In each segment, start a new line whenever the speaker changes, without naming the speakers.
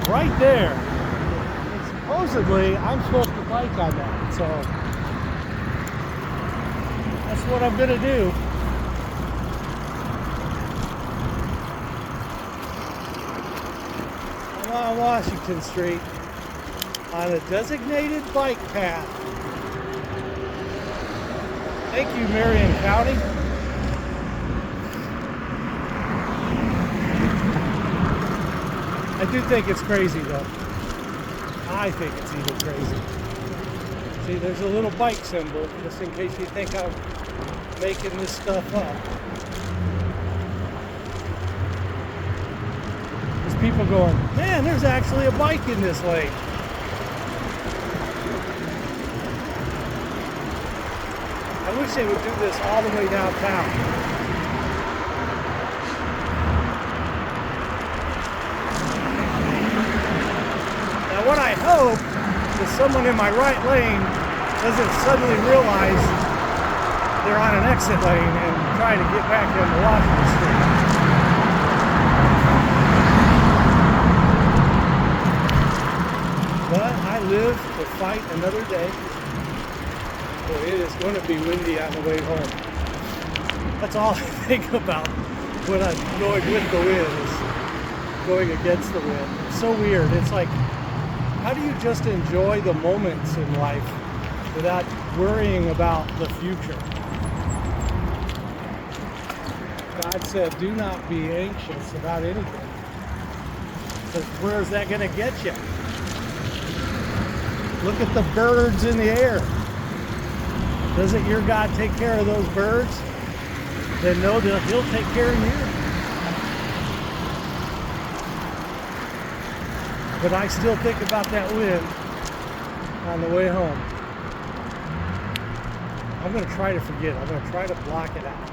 right there. And supposedly, I'm supposed to bike on that, so that's what I'm gonna do. I'm on Washington Street on a designated bike path. Thank you, Marion County. I do think it's crazy, though. I think it's even crazy. See, there's a little bike symbol, just in case you think I'm making this stuff up. There's people going, man, there's actually a bike in this lane. I wish they would do this all the way downtown. What I hope is someone in my right lane doesn't suddenly realize they're on an exit lane and try to get back into Washington Street. But I live to fight another day. So it is going to be windy on the way home. That's all I think about when I'm going with the wind, is going against the wind. It's so weird. It's like, how do you just enjoy the moments in life without worrying about the future? God said, do not be anxious about anything. Because where is that going to get you? Look at the birds in the air. Doesn't your God take care of those birds? Then know that He'll take care of you. But I still think about that wind on the way home. I'm going to try to forget. I'm going to try to block it out.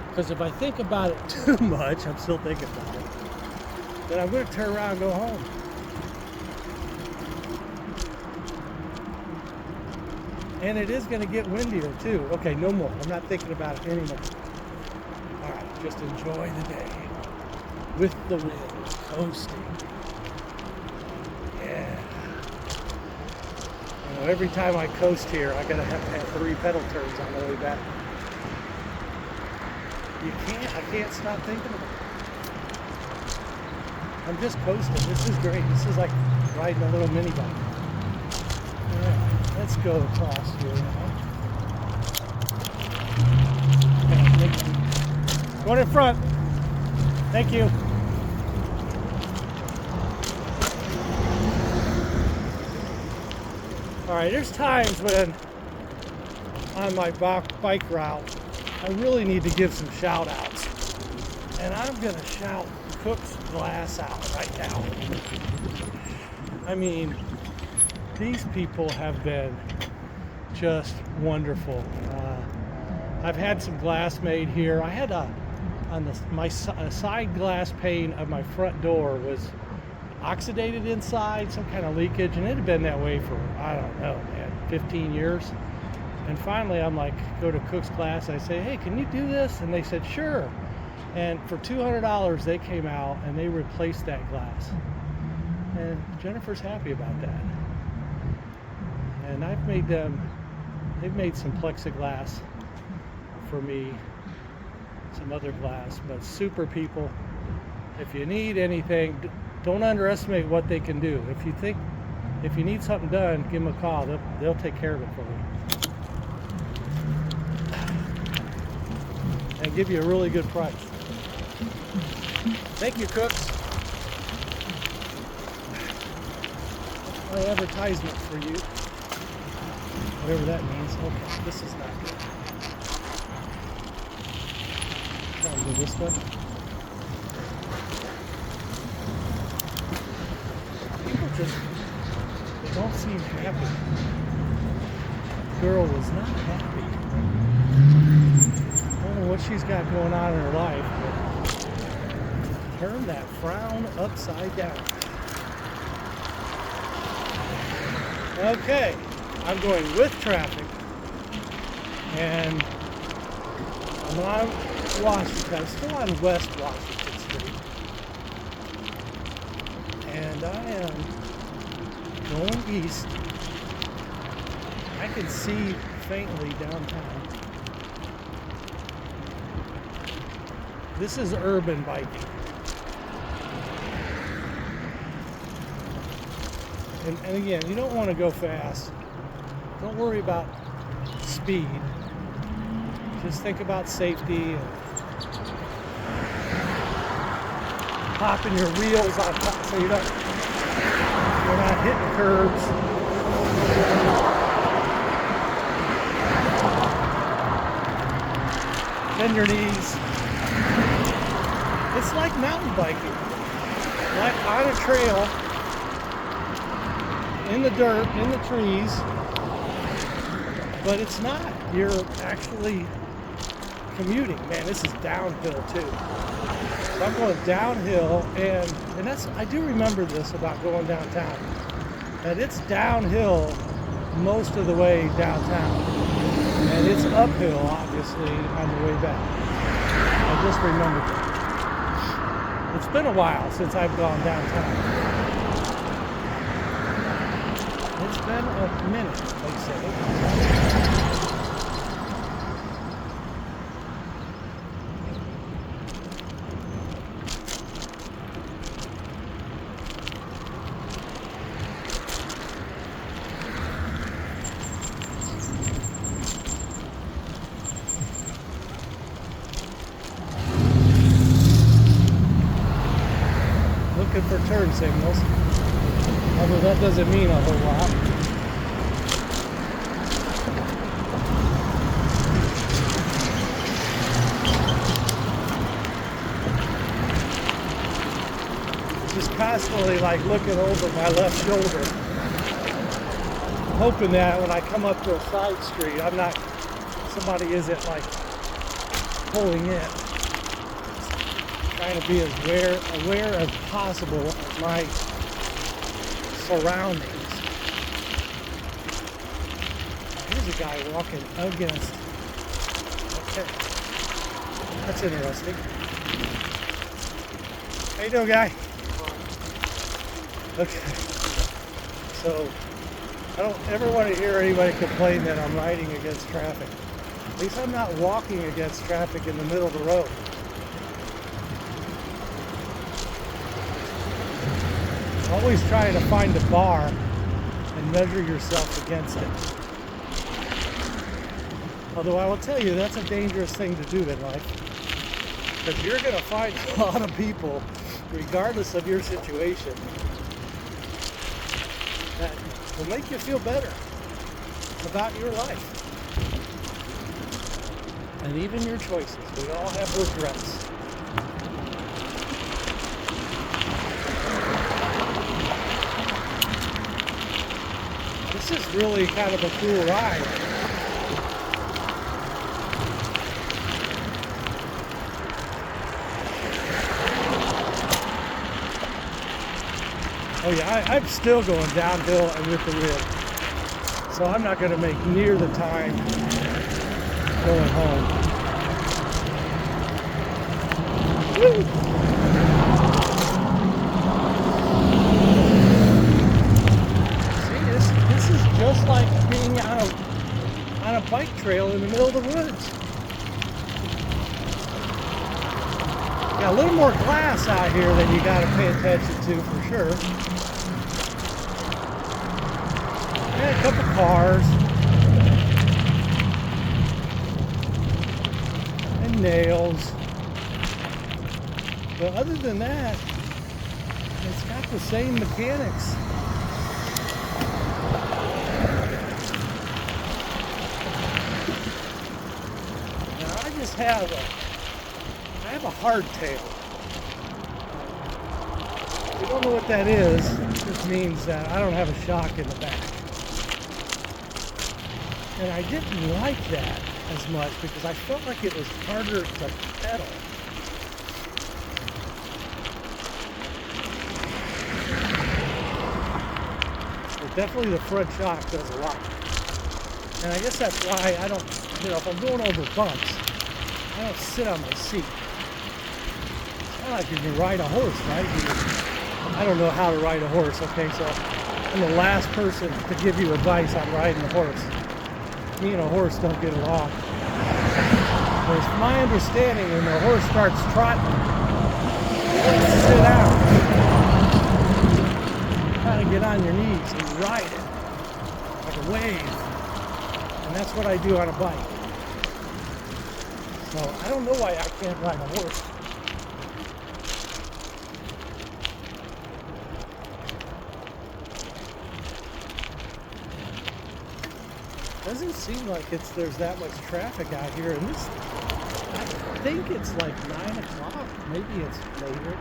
Because if I think about it too much, I'm still thinking about it, then I'm going to turn around and go home. And it is going to get windier too. Okay, no more. I'm not thinking about it anymore. Just enjoy the day with the wind coasting. Yeah. You know, every time I coast here, I gotta have to have 3 pedal turns on the way back. I can't stop thinking about it. I'm just coasting. This is great. This is like riding a little mini bike. Yeah, let's go across here now. Going in front. Thank you. All right, there's times when on my bike route, I really need to give some shout outs. And I'm gonna shout Cook's Glass out right now. I mean, these people have been just wonderful. I've had some glass made here. I had my side glass pane of my front door was oxidated inside, some kind of leakage, and it had been that way for, I don't know, man, 15 years. And finally I'm like, go to Cook's Glass, I say, hey, can you do this? And they said, sure. And for $200 they came out and they replaced that glass. And Jennifer's happy about that. And they've made some plexiglass for me, some other glass, but super people. If you need anything, don't underestimate what they can do. If you need something done, give them a call. They'll take care of it for you and give you a really good price. Thank you, Cooks. My advertisement for you, whatever that means. Okay, this is not good. I'll go this way. People they don't seem happy. The girl was not happy. I don't know what she's got going on in her life, but turn that frown upside down. Okay, I'm going with traffic, and I'm on Washington. I'm still on West Washington Street. And I am going east. I can see faintly downtown. This is urban biking. And again, you don't want to go fast. Don't worry about speed. Just think about safety and popping your wheels on top so you're not hitting curbs. Bend your knees. It's like mountain biking, like on a trail, in the dirt, in the trees, but it's not. You're actually commuting. Man, this is downhill too. So I'm going downhill, and that's, I do remember this about going downtown, that it's downhill most of the way downtown, and it's uphill obviously on the way back. I just remembered that. It's been a while since I've gone downtown. It's been a minute, they say. Looking for turn signals, although that doesn't mean a whole lot. Just constantly like looking over my left shoulder, hoping that when I come up to a side street, somebody isn't like pulling in. Trying to be as aware as possible of my surroundings. Here's a guy walking against. Okay, that's interesting. How you doing, guy? Okay. So I don't ever want to hear anybody complain that I'm riding against traffic. At least I'm not walking against traffic in the middle of the road. Always trying to find a bar and measure yourself against it. Although I will tell you, that's a dangerous thing to do in life. Because you're going to find a lot of people, regardless of your situation, that will make you feel better about your life. And even your choices. We all have regrets. This is really kind of a cool ride. Oh yeah, I'm still going downhill and with the wind. So I'm not going to make near the time going home. Woo! Just like being on a bike trail in the middle of the woods. Got a little more glass out here that you got to pay attention to for sure. And a couple cars. And nails. But other than that, it's got the same mechanics. I have a hardtail. If you don't know what that is, it just means that I don't have a shock in the back. And I didn't like that as much because I felt like it was harder to pedal. But definitely the front shock does a lot. And I guess that's why I don't, if I'm going over bumps, I I don't sit on my seat. It's kind of like you can ride a horse, right? I don't know how to ride a horse, okay? So I'm the last person to give you advice on riding a horse. Me and a horse don't get along. But it's my understanding when the horse starts trotting, you sit down, kind of get on your knees and ride it like a wave. And that's what I do on a bike. So I don't know why I can't ride a horse. Doesn't seem like there's that much traffic out here, and this, I think it's like 9 o'clock. Maybe it's later.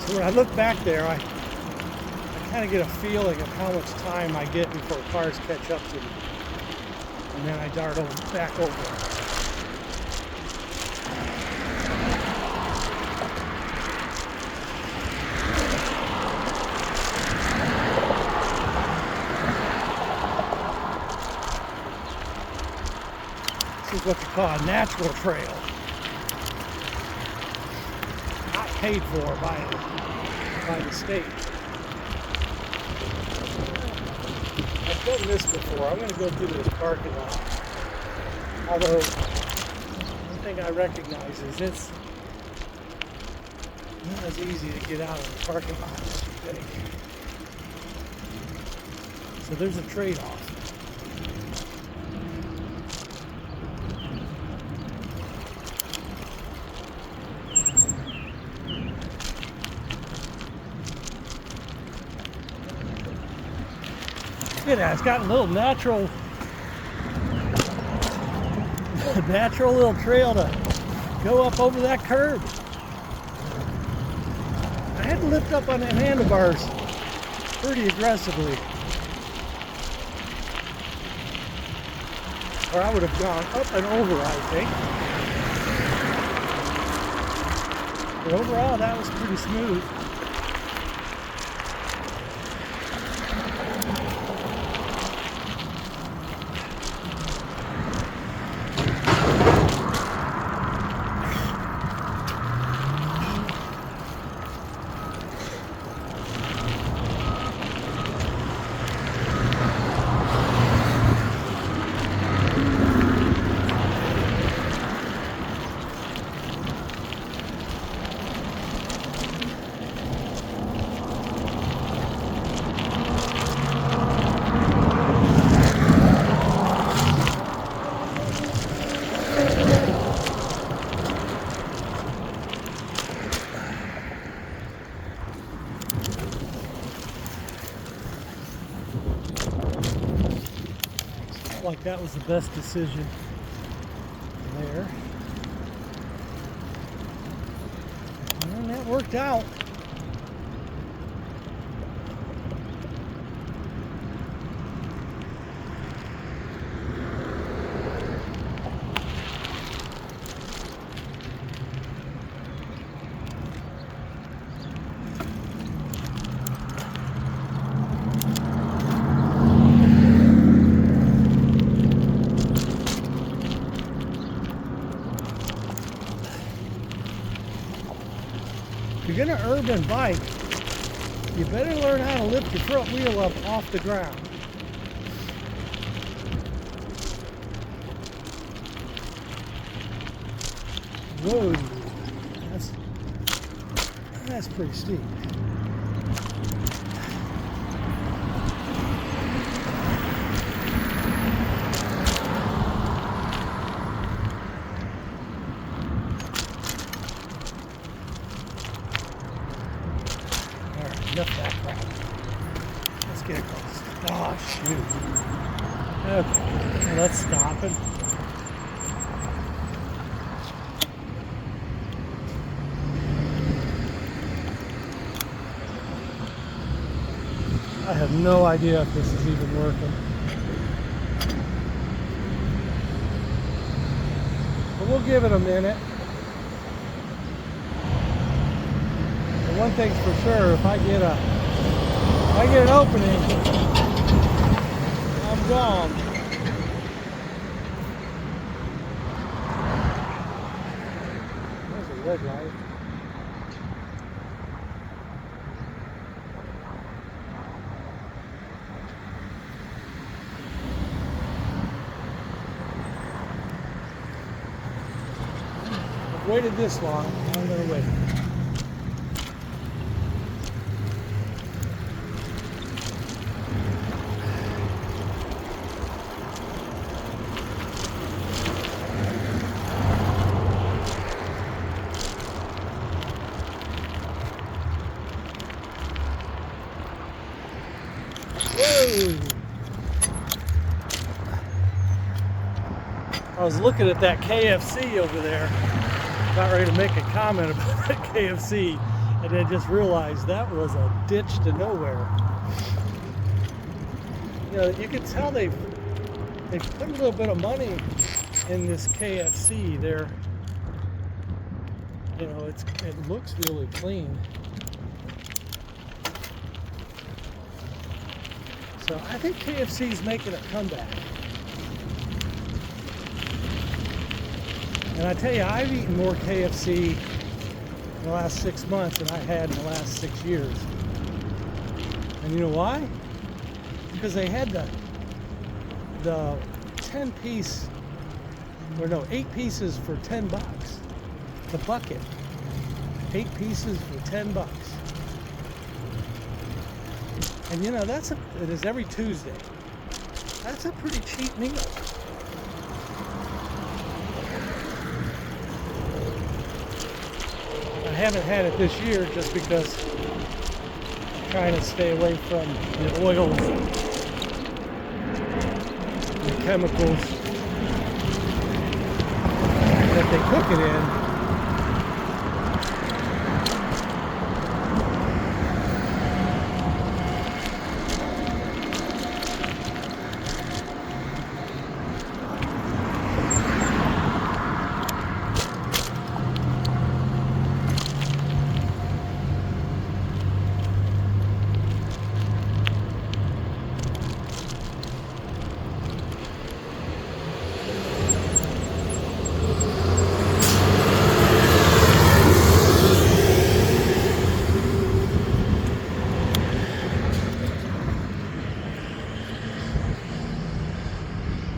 So when I look back there, I kind of get a feeling of how much time I get before cars catch up to me. And then I dart back over. This is what you call a natural trail. Not paid for by the state. I've done this before. I'm going to go through this parking lot. Although, one thing I recognize is it's not as easy to get out of the parking lot as you think. So there's a trade-off. It's got a little natural little trail to go up over that curb. I had to lift up on the handlebars pretty aggressively, or I would have gone up and over, I think. But overall, that was pretty smooth. Like that was the best decision there. And that worked out. If you're gonna urban bike, you better learn how to lift your front wheel up off the ground. Whoa, that's pretty steep. Enough that crap. Let's get across. Oh, shoot. Okay, let's stop it. I have no idea if this is even working. But we'll give it a minute. But one thing's for sure, if I get an opening, I'm gone. There's a red light. I've waited this long, I'm going to wait. I was looking at that KFC over there, about ready to make a comment about that KFC, and then just realized that was a ditch to nowhere. You know, you can tell they've put a little bit of money in this KFC. There, you know, it looks really clean. So I think KFC's making a comeback. And I tell you, I've eaten more KFC in the last 6 months than I had in the last 6 years. And you know why? Because they had the 10-piece, or no, 8 pieces for $10. The bucket. 8 pieces for $10. And you know, it is every Tuesday. That's a pretty cheap meal. I haven't had it this year just because I'm trying to stay away from the oils, the chemicals that they cook it in.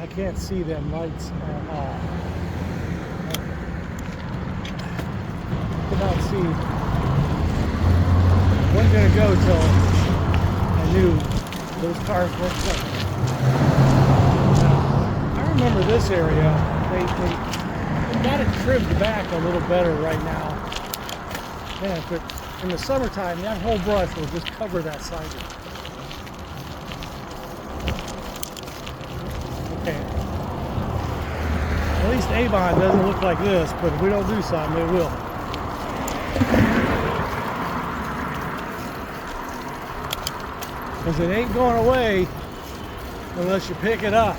I can't see them lights at all. I cannot see. I wasn't going to go till I knew those cars weren't coming. I remember this area. They got it trimmed back a little better right now. Man, in the summertime, that whole brush will just cover that sidewalk. Okay. At least Avon doesn't look like this, but if we don't do something, it will. Because it ain't going away unless you pick it up.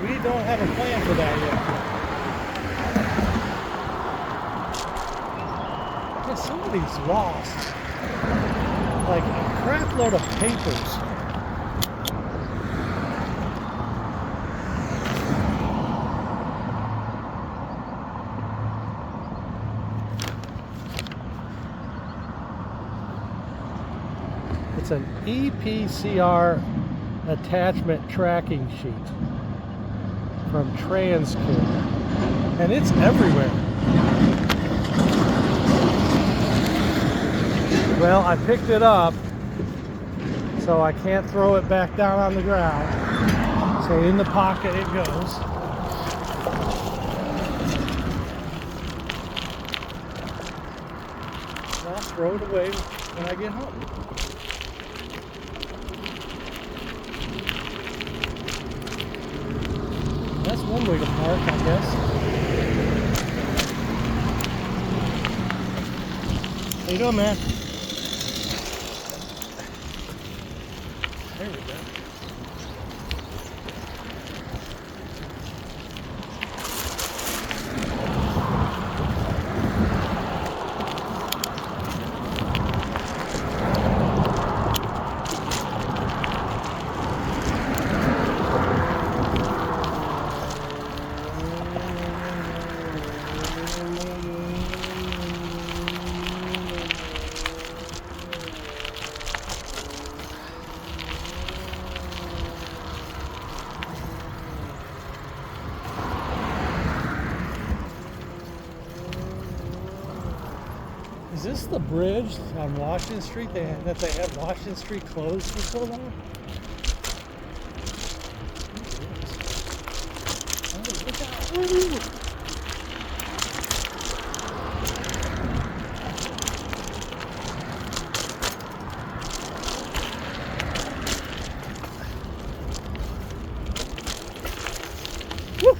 We don't have a plan for that yet. Yeah, somebody's lost like a crap load of papers. It's an EPCR attachment tracking sheet from Transcare, and it's everywhere. Well, I picked it up, so I can't throw it back down on the ground. So in the pocket it goes. I'll throw it away when I get home. That's one way to park, I guess. How you doing, man? There we go. Is this the bridge on Washington Street that they have Washington Street closed for so long? Oh, look out. Ooh. Woo.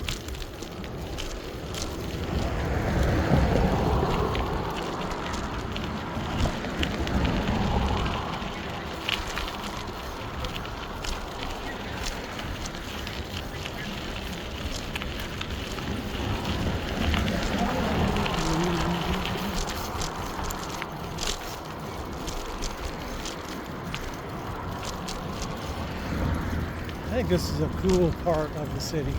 I think this is a cool part of the city.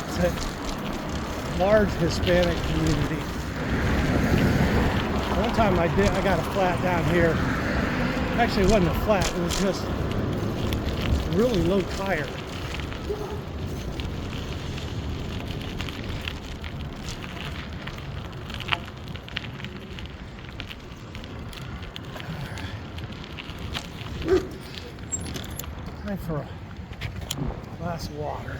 It's a large Hispanic community. One time I got a flat down here. Actually, it wasn't a flat, it was just a really low tire. Time for a glass of water.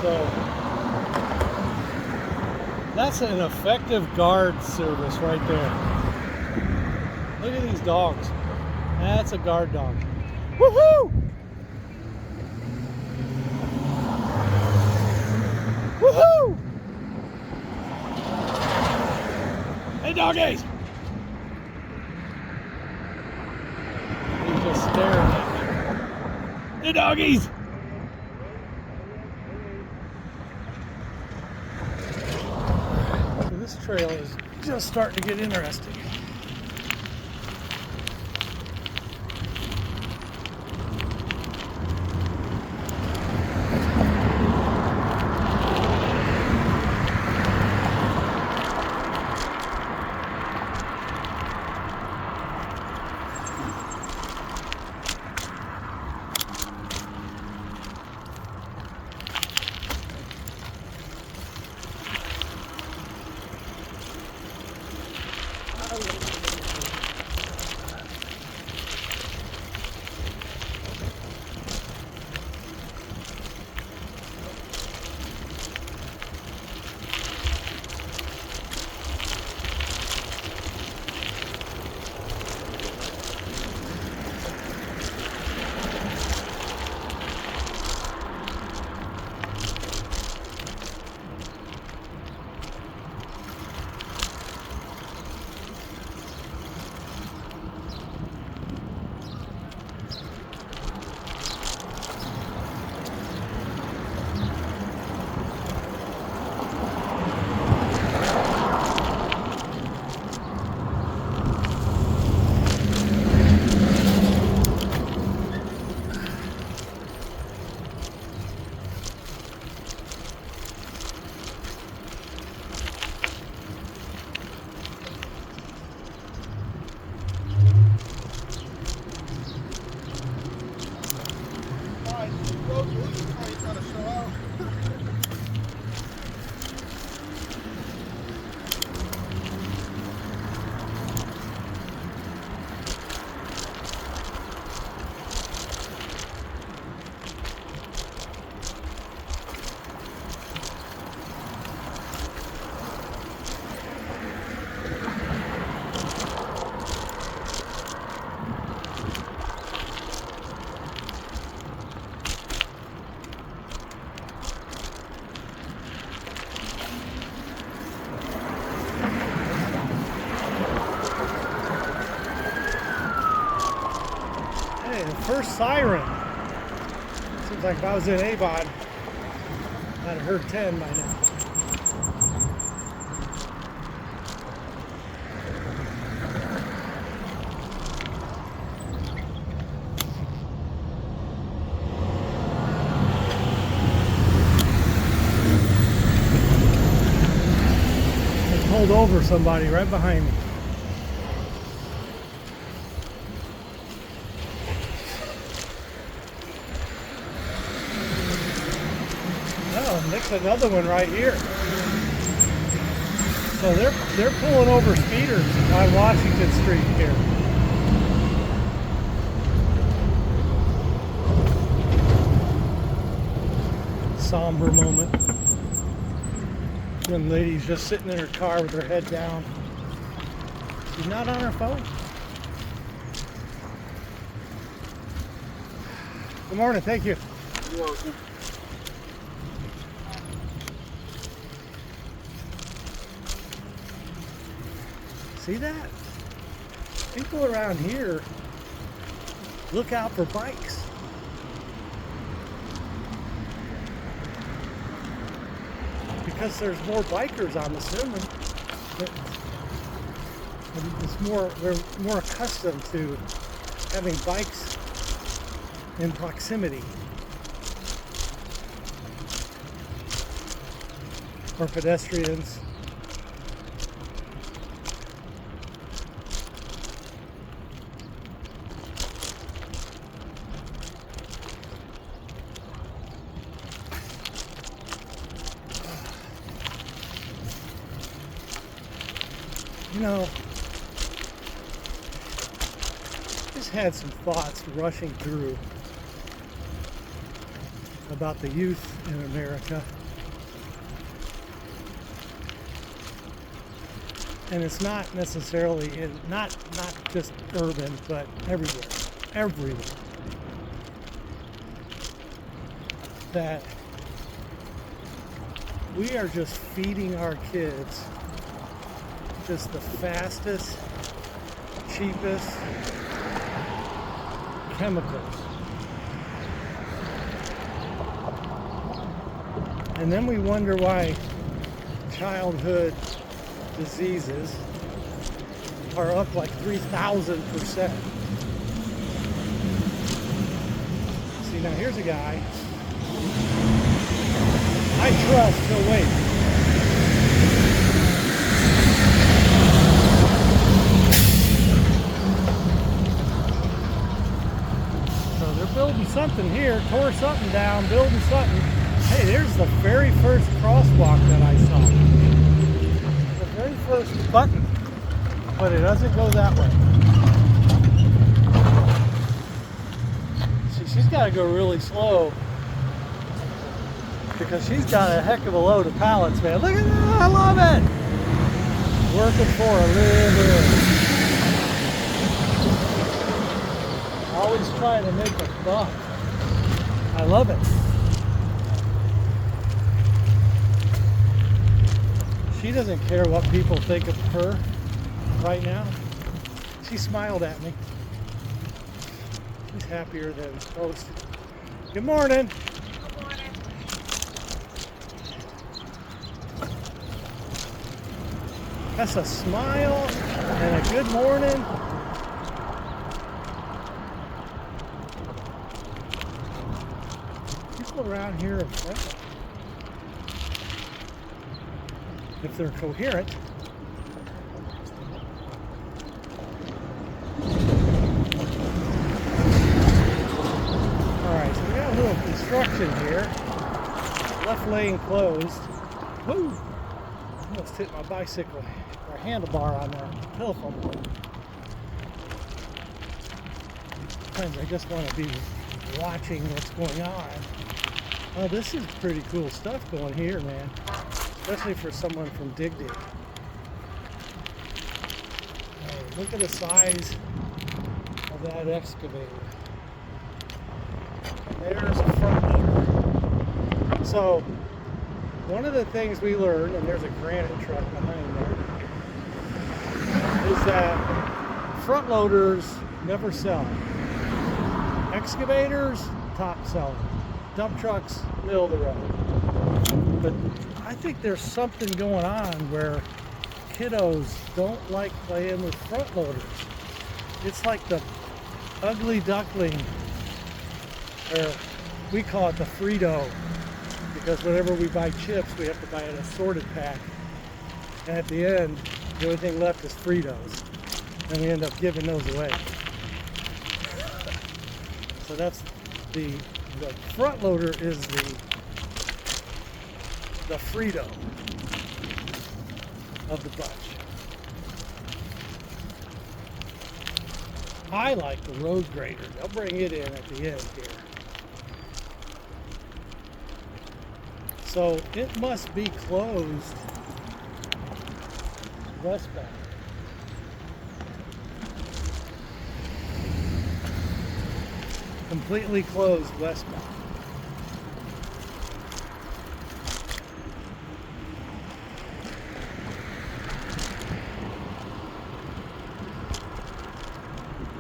So that's an effective guard service right there. Look at these dogs. That's a guard dog. Woohoo! Woohoo! Hey, doggies! He's just staring at me. Hey, doggies! This trail is just starting to get interesting. first siren. Seems like if I was in Avon, I'd have heard 10 by now. I pulled over somebody right behind me. Oh, Nick's another one right here. So they're pulling over speeders on Washington Street here. Somber moment. One lady's just sitting in her car with her head down. She's not on her phone. Good morning, thank you.
You're welcome.
See that? People around here look out for bikes. Because there's more bikers, I'm assuming. They're more accustomed to having bikes in proximity. Or pedestrians. You know, just had some thoughts rushing through about the youth in America. And it's not necessarily not just urban, but everywhere. That we are just feeding our kids just the fastest, cheapest chemicals. And then we wonder why childhood diseases are up like 3,000%. See, now here's a guy I trust, he'll wait. Building something here, tore something down, building something. Hey, there's the very first crosswalk that I saw. The very first button, but it doesn't go that way. See, she's got to go really slow because she's got a heck of a load of pallets, man. Look at that, I love it. Working for a living. Always trying to make a buck. I love it. She doesn't care what people think of her right now. She smiled at me. She's happier than most. Good morning.
Good morning.
That's a smile and a good morning. Around here are friendly. If they're coherent. Alright, so we got a little construction here. Left lane closed. Woo! Almost hit my bicycle or handlebar on that telephone pole. Sometimes I just want to be watching what's going on. Oh, this is pretty cool stuff going here, man. Especially for someone from Dig. Hey, look at the size of that excavator. There's a front loader. So, one of the things we learned, and there's a granite truck behind there, is that front loaders never sell. Excavators, top seller. Dump trucks, middle of the road. But I think there's something going on where kiddos don't like playing with front loaders. It's like the ugly duckling, or we call it the Frito, because whenever we buy chips, we have to buy an assorted pack. And at the end, the only thing left is Fritos. And we end up giving those away. So that's the front loader is the Frito of the bunch. I like the road grader. They'll bring it in at the end here. So it must be closed westbound. Completely closed westbound.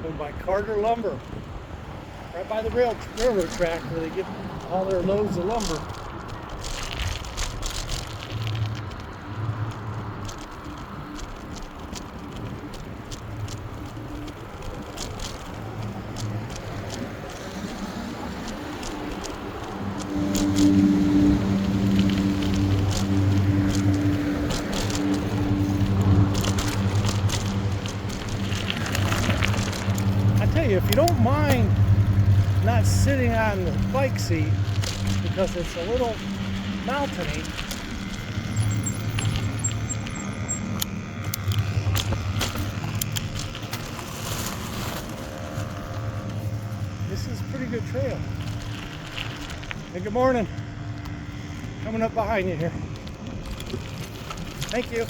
Owned by Carter Lumber, right by the railroad track where they get all their loads of lumber. If you don't mind not sitting on the bike seat because it's a little mountainy, this is a pretty good trail. Hey, good morning. Coming up behind you here. Thank you.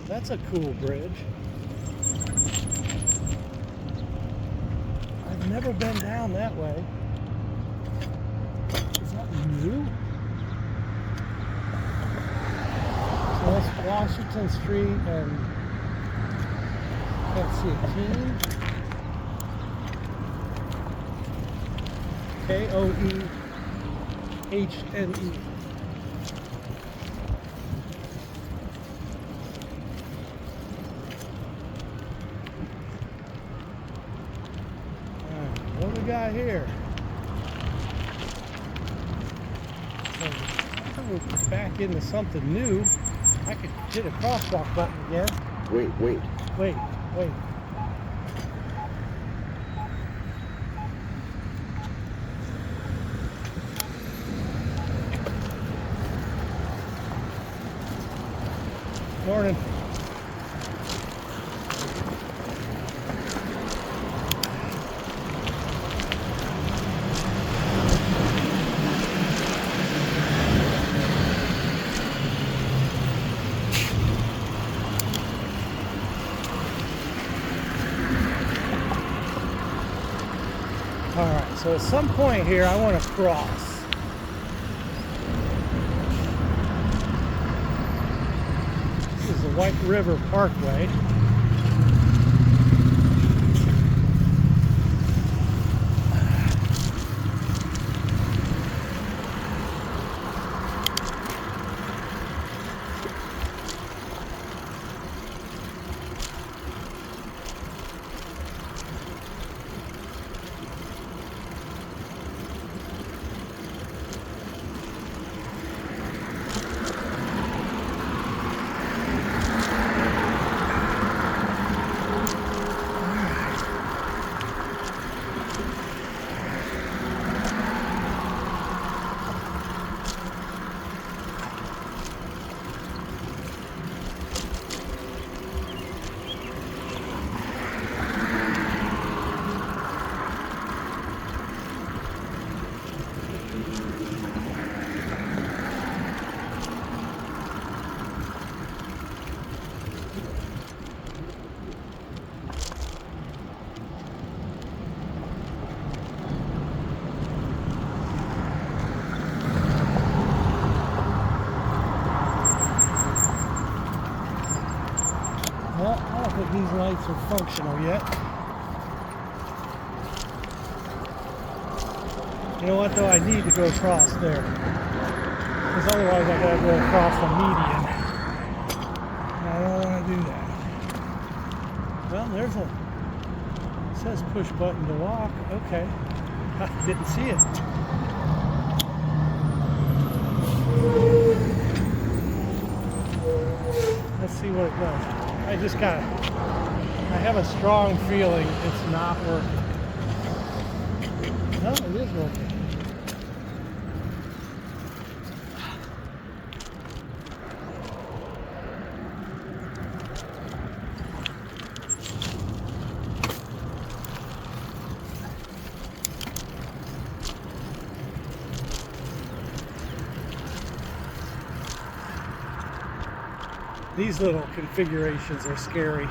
That's a cool bridge. I've never been down that way. Is that new? So that's Washington Street and can't see a Keene. K-O-E-H-N-E. What do we got here? So we're back into something new. I could hit a crosswalk button again. Wait. Morning. Alright, so at some point here I want to cross. This is the White River Parkway. these lights are functional yet. You know what though? I need to go across there. Because otherwise I gotta go across the median. And I don't want to do that. Well, there's a, it says push button to walk. Okay. I didn't see it. Let's see what it does. I have a strong feeling it's not working. No, it is working. These little configurations are scary.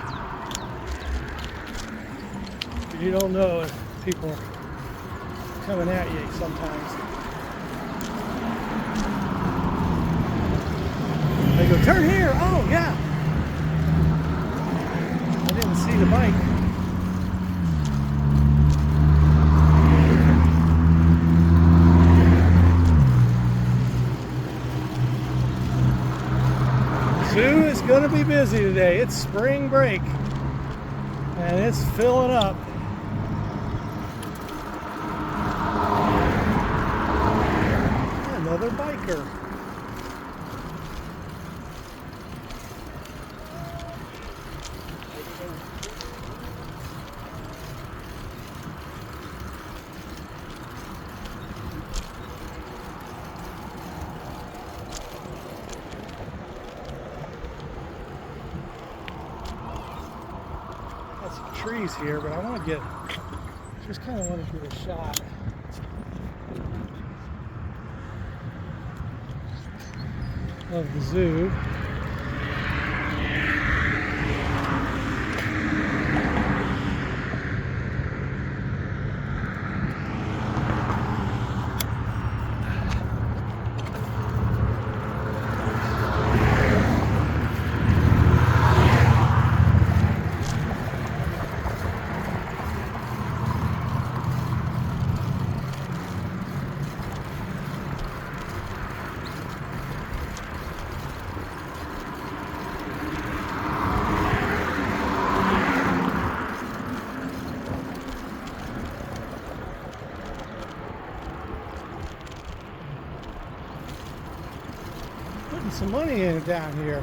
You don't know if people are coming at you sometimes. They go, turn here! Oh, yeah! I didn't see the bike. Zoo is going to be busy today. It's spring break and it's filling up. Another biker. Some trees here, but I want to just kind of want to get a shot of the zoo. Putting some money in it down here.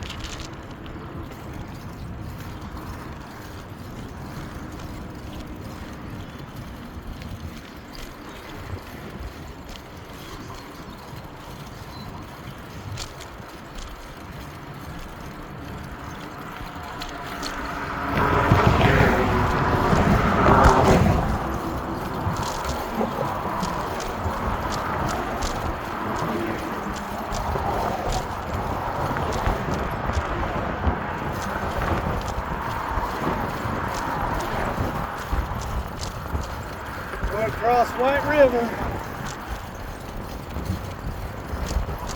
Across White River.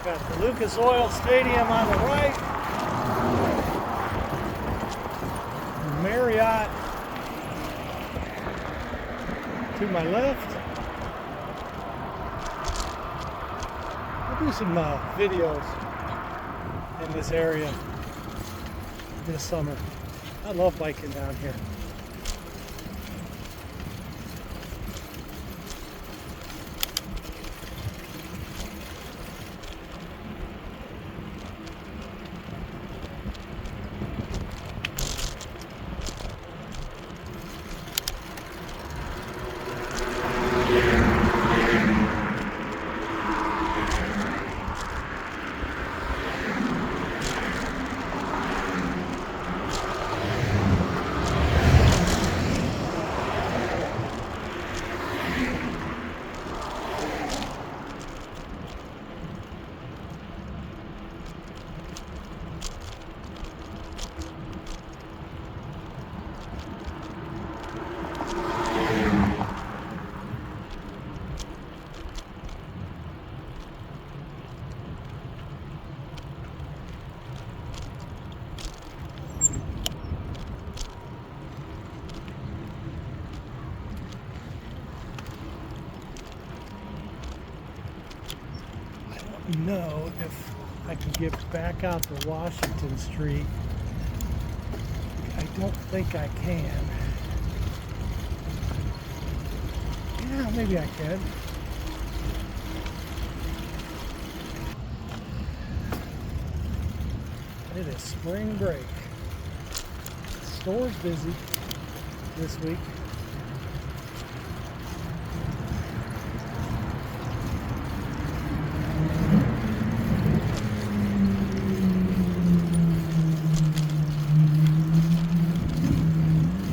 Got the Lucas Oil Stadium on the right. Marriott to my left. I'll do some videos in this area this summer. I love biking down here. know if I can get back out to Washington Street. I don't think I can. Yeah, maybe I can. It is spring break. The store's busy this week.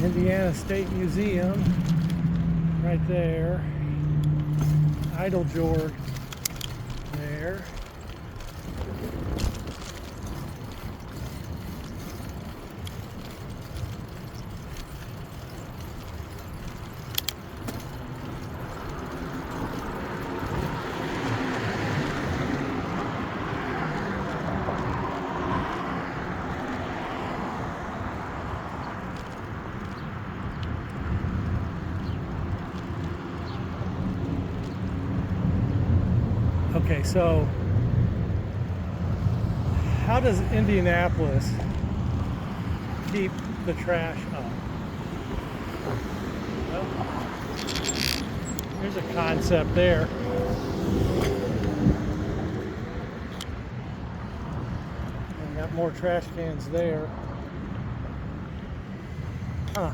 Indiana State Museum, right there. Idle George, there. Okay, so how does Indianapolis keep the trash up? Well, here's a concept there. And got more trash cans there. Huh.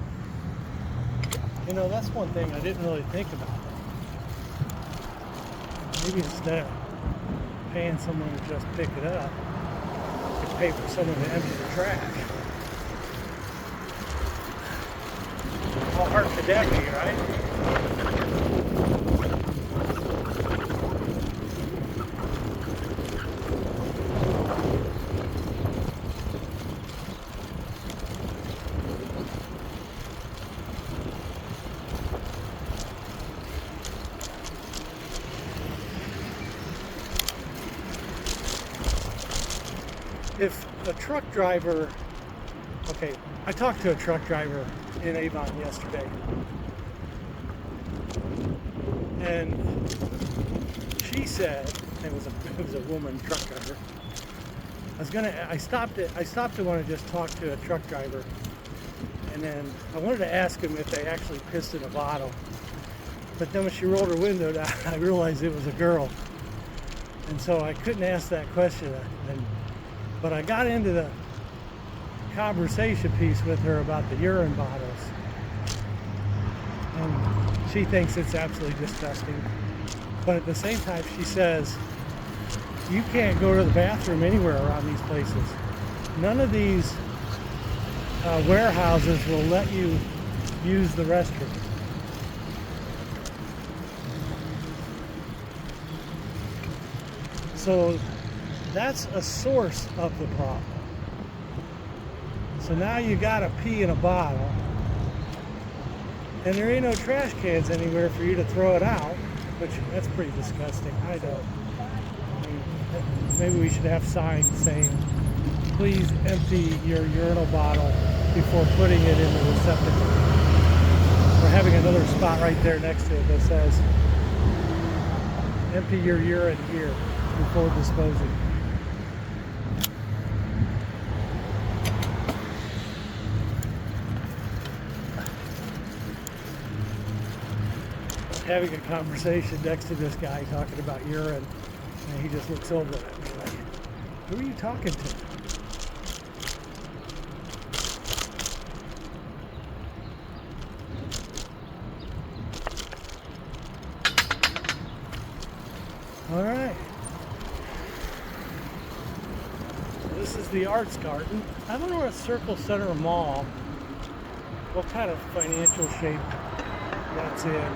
You know, that's one thing I didn't really think about. Maybe instead of paying someone to just pick it up, you could pay for someone to empty the trash. How hard could that be, right? If a truck driver, okay, I talked to a truck driver in Avon yesterday, and she said, it was a woman truck driver. I stopped to want to just talk to a truck driver, and then I wanted to ask him if they actually pissed in a bottle. But then when she rolled her window down, I realized it was a girl, and so I couldn't ask that question. But I got into the conversation piece with her about the urine bottles. And she thinks it's absolutely disgusting. But at the same time, she says, you can't go to the bathroom anywhere around these places. None of these warehouses will let you use the restroom. So that's a source of the problem. So now you gotta pee in a bottle, and there ain't no trash cans anywhere for you to throw it out, which that's pretty disgusting. I know. I mean, maybe we should have signs saying, please empty your urinal bottle before putting it in the receptacle. We're having another spot right there next to it that says, empty your urine here before disposing. Having a conversation next to this guy talking about urine, and he just looks over at me like, who are you talking to? All right. This is the Arts Garden. I don't know at Circle Center Mall what kind of financial shape that's in.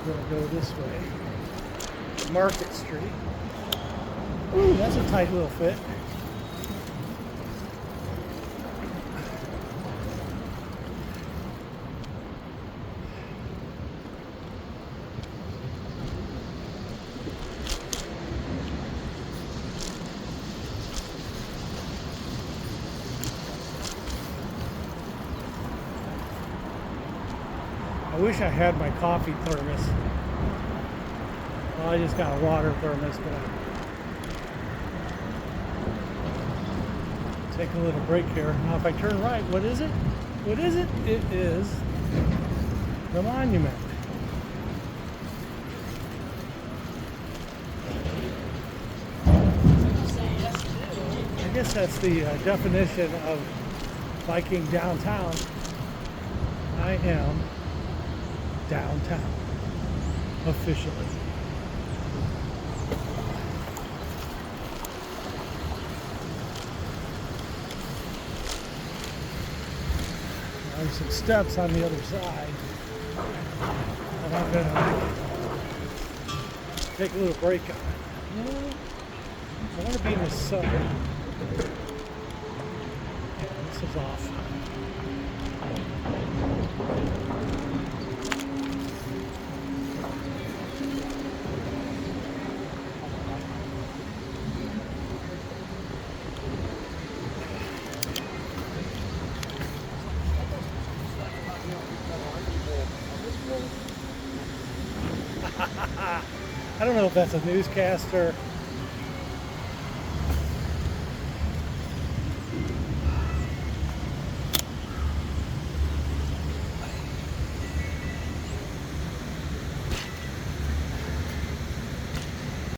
Going to go this way. Market Street. Ooh, that's a tight little fit. wish I had my coffee thermos. Well, I just got a water thermos, but I'll take a little break here. Now if I turn right, what is it? What is it? It is the monument. I guess that's the definition of biking downtown. I am downtown, officially. There's some steps on the other side. And I'm gonna take a little break on it. You know, I want to be in the sun. This is off. I don't know if that's a newscaster